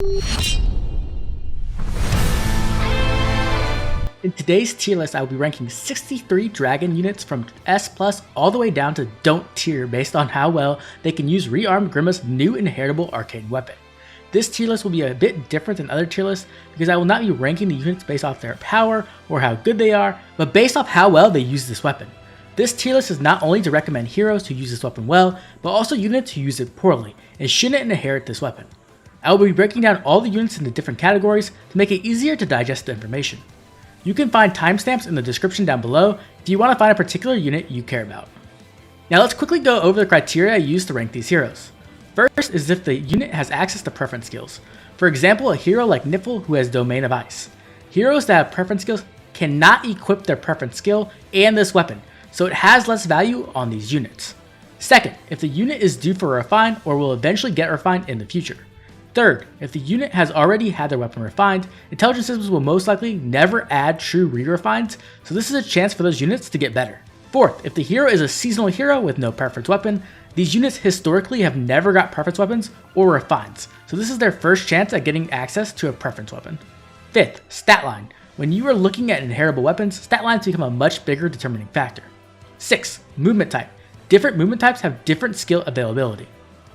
In today's tier list, I will be ranking 63 dragon units from S+ all the way down to Don't tier based on how well they can use Rearmed Grima's new inheritable Arcane Weapon. This tier list will be a bit different than other tier lists because I will not be ranking the units based off their power or how good they are, but based off how well they use this weapon. This tier list is not only to recommend heroes who use this weapon well, but also units who use it poorly and shouldn't inherit this weapon. I will be breaking down all the units into different categories to make it easier to digest the information. You can find timestamps in the description down below if you want to find a particular unit you care about. Now let's quickly go over the criteria I use to rank these heroes. First is if the unit has access to preference skills. For example, a hero like Nifl who has Domain of Ice. Heroes that have preference skills cannot equip their preference skill and this weapon, so it has less value on these units. Second, if the unit is due for a refine or will eventually get refined in the future. Third, if the unit has already had their weapon refined, intelligence systems will most likely never add true re-refines, so this is a chance for those units to get better. Fourth, if the hero is a seasonal hero with no preference weapon, these units historically have never got preference weapons or refines, so this is their first chance at getting access to a preference weapon. Fifth, stat line. When you are looking at inheritable weapons, stat lines become a much bigger determining factor. Sixth, movement type. Different movement types have different skill availability.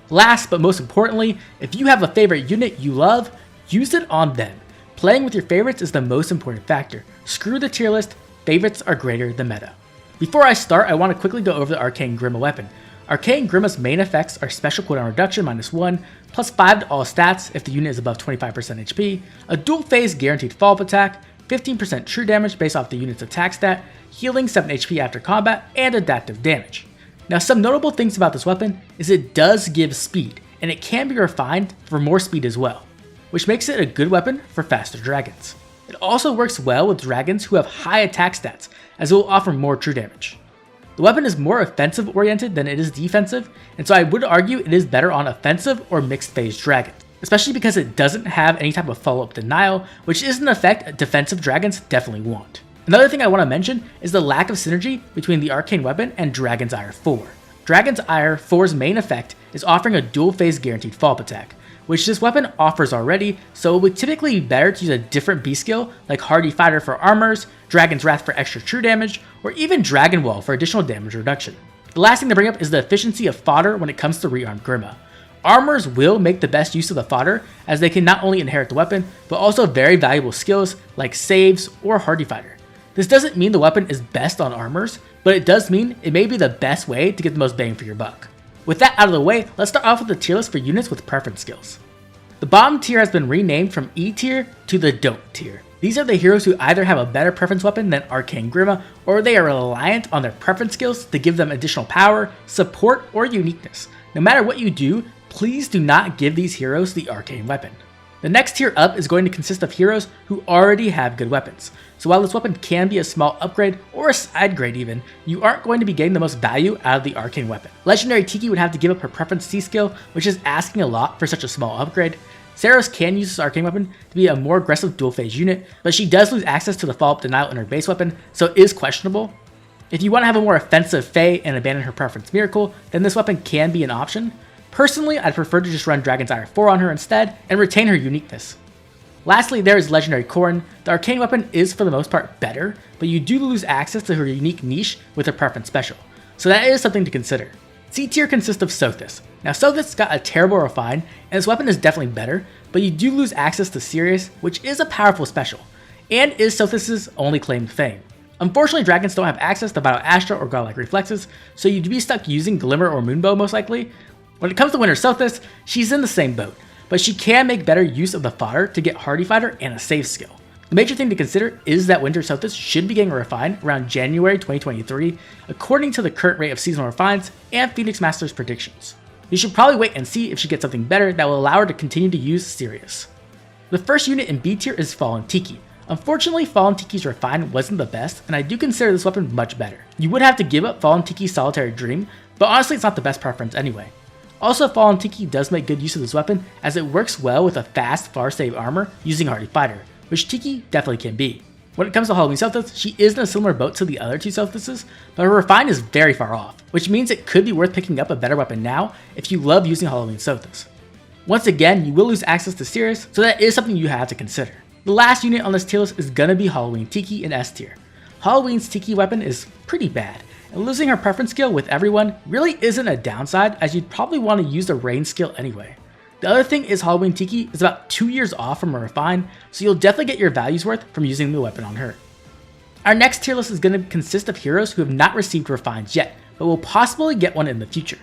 Last but most importantly, if you have a favorite unit you love, use it on them. Playing with your favorites is the most important factor. Screw the tier list, favorites are greater than meta. Before I start, I want to quickly go over the Arcane Grima weapon. Arcane Grima's main effects are special cooldown reduction -1, +5 to all stats if the unit is above 25% HP, a dual phase guaranteed follow-up attack, 15% true damage based off the unit's attack stat, healing 7 HP after combat, and adaptive damage. Now some notable things about this weapon is it does give speed, and it can be refined for more speed as well, which makes it a good weapon for faster dragons. It also works well with dragons who have high attack stats, as it will offer more true damage. The weapon is more offensive oriented than it is defensive, and so I would argue it is better on offensive or mixed phase dragons, especially because it doesn't have any type of follow-up denial, which is an effect defensive dragons definitely want. Another thing I want to mention is the lack of synergy between the Arcane Weapon and Dragon's Ire 4. Dragon's Ire 4's main effect is offering a dual phase guaranteed follow-up attack, which this weapon offers already, so it would typically be better to use a different B skill like Hardy Fighter for armors, Dragon's Wrath for extra true damage, or even Dragon Wall for additional damage reduction. The last thing to bring up is the efficiency of fodder when it comes to Rearmed Grima. Armors will make the best use of the fodder, as they can not only inherit the weapon, but also very valuable skills like saves or Hardy Fighter. This doesn't mean the weapon is best on armors, but it does mean it may be the best way to get the most bang for your buck. With that out of the way, let's start off with the tier list for units with preference skills. The bottom tier has been renamed from E tier to the Don't tier. These are the heroes who either have a better preference weapon than Arcane Grima, or they are reliant on their preference skills to give them additional power, support, or uniqueness. No matter what you do, please do not give these heroes the Arcane Weapon. The next tier up is going to consist of heroes who already have good weapons. So while this weapon can be a small upgrade, or a side grade even, you aren't going to be getting the most value out of the Arcane Weapon. Legendary Tiki would have to give up her preference C skill, which is asking a lot for such a small upgrade. Saros can use this Arcane Weapon to be a more aggressive dual phase unit, but she does lose access to the follow-up denial in her base weapon, so it is questionable. If you want to have a more offensive Fae and abandon her preference Miracle, then this weapon can be an option. Personally, I'd prefer to just run Dragon's Ire 4 on her instead, and retain her uniqueness. Lastly, there is Legendary Corrin. The Arcane Weapon is for the most part better, but you do lose access to her unique niche with her preference special, so that is something to consider. C tier consists of Sothis. Now Sothis got a terrible refine, and this weapon is definitely better, but you do lose access to Sirius, which is a powerful special, and is Sothis' only claim to fame. Unfortunately, dragons don't have access to Vital Astra or Godlike Reflexes, so you'd be stuck using Glimmer or Moonbow most likely. When it comes to Winter Sothis, she's in the same boat, but she can make better use of the fodder to get Hardy Fighter and a save skill. The major thing to consider is that Winter Sothis should be getting a refine around January 2023, according to the current rate of seasonal refines and Phoenix Master's predictions. You should probably wait and see if she gets something better that will allow her to continue to use Sirius. The first unit in B tier is Fallen Tiki. Unfortunately, Fallen Tiki's refine wasn't the best, and I do consider this weapon much better. You would have to give up Fallen Tiki's Solitary Dream, but honestly it's not the best preference anyway. Also, Fallen Tiki does make good use of this weapon, as it works well with a fast far save armor using Hardy Fighter, which Tiki definitely can be. When it comes to Halloween Sothis, she is in a similar boat to the other two Sothises, but her refine is very far off, which means it could be worth picking up a better weapon now if you love using Halloween Sothis. Once again, you will lose access to Sirius, so that is something you have to consider. The last unit on this tier list is gonna be Halloween Tiki in S tier. Halloween's Tiki weapon is pretty bad, and losing her preference skill with everyone really isn't a downside, as you'd probably want to use the range skill anyway. The other thing is Halloween Tiki is about 2 years off from a refine, so you'll definitely get your values worth from using the weapon on her. Our next tier list is going to consist of heroes who have not received refines yet, but will possibly get one in the future.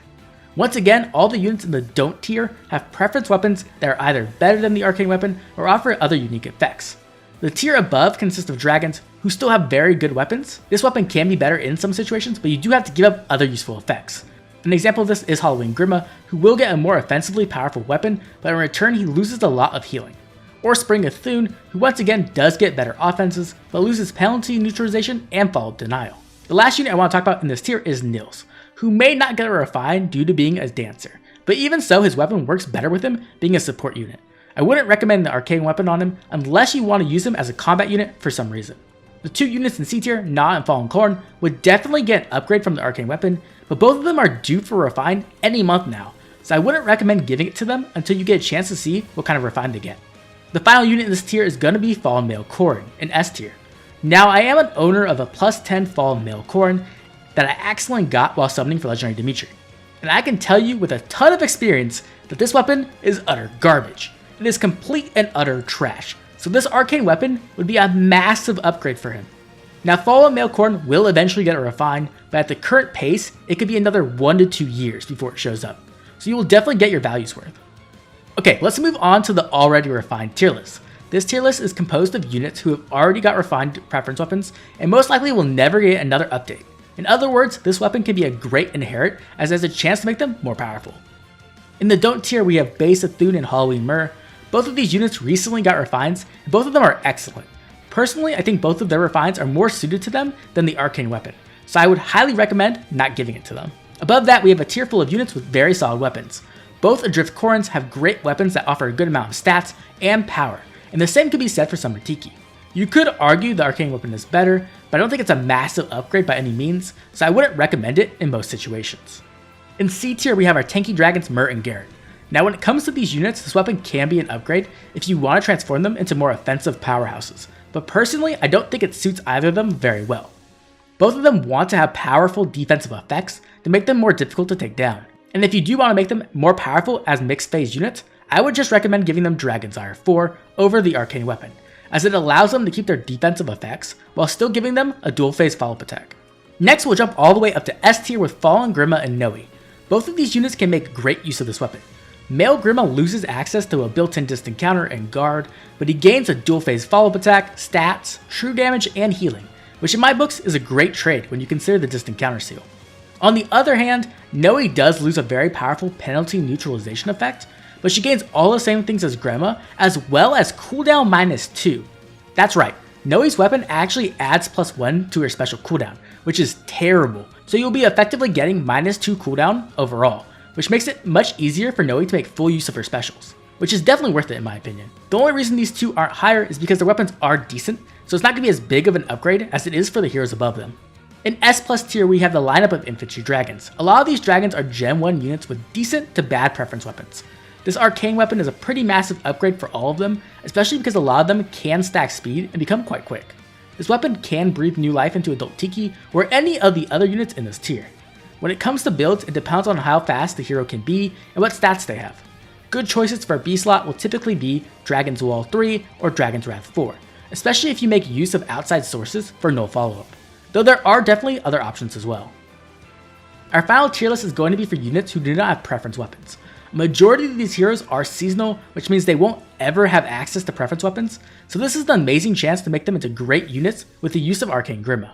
Once again, all the units in the don't tier have preference weapons that are either better than the arcane weapon or offer other unique effects. The tier above consists of dragons who still have very good weapons. This weapon can be better in some situations, but you do have to give up other useful effects. An example of this is Halloween Grima, who will get a more offensively powerful weapon, but in return he loses a lot of healing. Or Spring of Thune, who once again does get better offenses, but loses penalty neutralization and fall denial. The last unit I want to talk about in this tier is Nils, who may not get a refine due to being a dancer, but even so his weapon works better with him being a support unit. I wouldn't recommend the arcane weapon on him unless you want to use him as a combat unit for some reason. The 2 units in C tier, Na and Fallen Corn, would definitely get an upgrade from the arcane weapon, but both of them are due for refine any month now, so I wouldn't recommend giving it to them until you get a chance to see what kind of refine they get. The final unit in this tier is going to be Fallen Male Corrin in S tier. Now I am an owner of a plus 10 Fallen Male Corrin that I accidentally got while summoning for Legendary Dimitri, and I can tell you with a ton of experience that this weapon is utter garbage. It is complete and utter trash, so this arcane weapon would be a massive upgrade for him. Now Fallen Male Corrin will eventually get a refine, but at the current pace, it could be another 1 to 2 years before it shows up, so you will definitely get your values worth. Okay, let's move on to the already refined tier list. This tier list is composed of units who have already got refined preference weapons, and most likely will never get another update. In other words, this weapon can be a great inherit, as it has a chance to make them more powerful. In the don't tier, we have Base of Thune and Halloween Myrrh. Both of these units recently got refines, and both of them are excellent. Personally, I think both of their refines are more suited to them than the arcane weapon, so I would highly recommend not giving it to them. Above that, we have a tier full of units with very solid weapons. Both Adrift Corrins have great weapons that offer a good amount of stats and power, and the same could be said for Summer Tiki. You could argue the arcane weapon is better, but I don't think it's a massive upgrade by any means, so I wouldn't recommend it in most situations. In C tier, we have our tanky dragons Mert and Garrett. Now when it comes to these units, this weapon can be an upgrade if you want to transform them into more offensive powerhouses, but personally I don't think it suits either of them very well. Both of them want to have powerful defensive effects to make them more difficult to take down, and if you do want to make them more powerful as mixed phase units, I would just recommend giving them Dragon's Ire 4 over the arcane weapon, as it allows them to keep their defensive effects while still giving them a dual phase follow-up attack. Next we'll jump all the way up to S tier with Fallen Grima and Noe. Both of these units can make great use of this weapon. Male Grima loses access to a built-in distant counter and guard, but he gains a dual phase follow-up attack, stats, true damage, and healing, which in my books is a great trade when you consider the distant counter seal. On the other hand, Noe does lose a very powerful penalty neutralization effect, but she gains all the same things as Grima, as well as cooldown -2. That's right, Noe's weapon actually adds +1 to her special cooldown, which is terrible, so you'll be effectively getting -2 cooldown overall, which makes it much easier for Noe to make full use of her specials, which is definitely worth it in my opinion. The only reason these two aren't higher is because their weapons are decent, so it's not going to be as big of an upgrade as it is for the heroes above them. In S+ tier, we have the lineup of infantry dragons. A lot of these dragons are Gen 1 units with decent to bad preference weapons. This arcane weapon is a pretty massive upgrade for all of them, especially because a lot of them can stack speed and become quite quick. This weapon can breathe new life into Adult Tiki or any of the other units in this tier. When it comes to builds, it depends on how fast the hero can be and what stats they have. Good choices for a B slot will typically be Dragon's Wall 3 or Dragon's Wrath 4, especially if you make use of outside sources for no follow-up, though there are definitely other options as well. Our final tier list is going to be for units who do not have preference weapons. A majority of these heroes are seasonal, which means they won't ever have access to preference weapons, so this is an amazing chance to make them into great units with the use of Arcane Grima.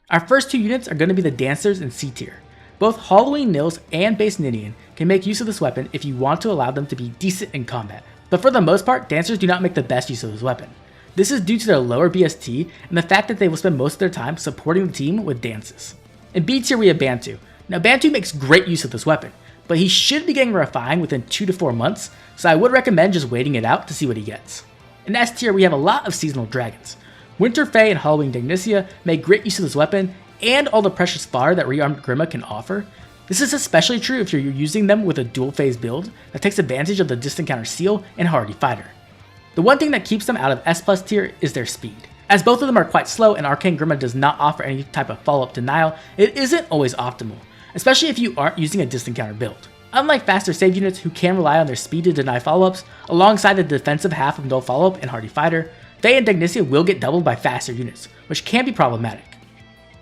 Our first 2 units are going to be the Dancers in C tier. Both Halloween Nils and Base Nidian can make use of this weapon if you want to allow them to be decent in combat, but for the most part, Dancers do not make the best use of this weapon. This is due to their lower BST and the fact that they will spend most of their time supporting the team with dances. In B tier we have Bantu. Now Bantu makes great use of this weapon, but he should be getting refined within 2 to 4 months, so I would recommend just waiting it out to see what he gets. In S tier we have a lot of seasonal dragons. Winter Fae and Halloween Dignicia make great use of this weapon and all the precious fodder that Rearmed Grima can offer. This is especially true if you're using them with a dual phase build that takes advantage of the distant counter seal and hardy fighter. The one thing that keeps them out of S+ tier is their speed. As both of them are quite slow and Arcane Grima does not offer any type of follow-up denial, it isn't always optimal, especially if you aren't using a distant counter build. Unlike faster save units who can rely on their speed to deny follow-ups, alongside the defensive half of no follow-up and hardy fighter, Faye and Dignicia will get doubled by faster units, which can be problematic.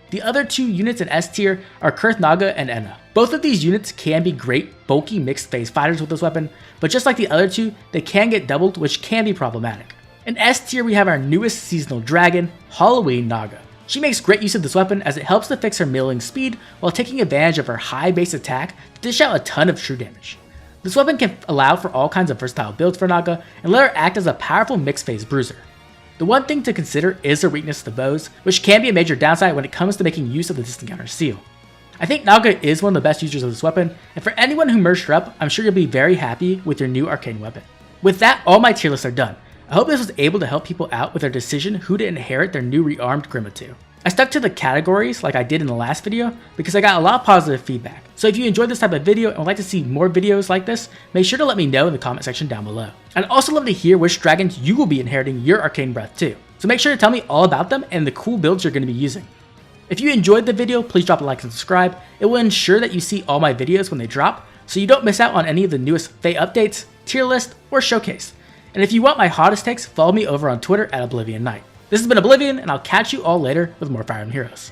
The other two units in S tier are Kurth Naga and Enna. Both of these units can be great, bulky mixed phase fighters with this weapon, but just like the other two, they can get doubled, which can be problematic. In S tier, we have our newest seasonal dragon, Halloween Naga. She makes great use of this weapon as it helps to fix her milling speed while taking advantage of her high base attack to dish out a ton of true damage. This weapon can allow for all kinds of versatile builds for Naga and let her act as a powerful mixed phase bruiser. The one thing to consider is her weakness to bows, which can be a major downside when it comes to making use of the distant counter seal. I think Naga is one of the best users of this weapon, and for anyone who merged her up, I'm sure you'll be very happy with your new arcane weapon. With that, all my tier lists are done. I hope this was able to help people out with their decision who to inherit their new Rearmed Grima to. I stuck to the categories like I did in the last video because I got a lot of positive feedback. So if you enjoyed this type of video and would like to see more videos like this, make sure to let me know in the comment section down below. I'd also love to hear which dragons you will be inheriting your arcane breath to. So make sure to tell me all about them and the cool builds you're going to be using. If you enjoyed the video, please drop a like and subscribe. It will ensure that you see all my videos when they drop, so you don't miss out on any of the newest Fae updates, tier list, or showcase. And if you want my hottest takes, follow me over on Twitter at Oblivion Knight. This has been Oblivion, and I'll catch you all later with more Fire Emblem Heroes.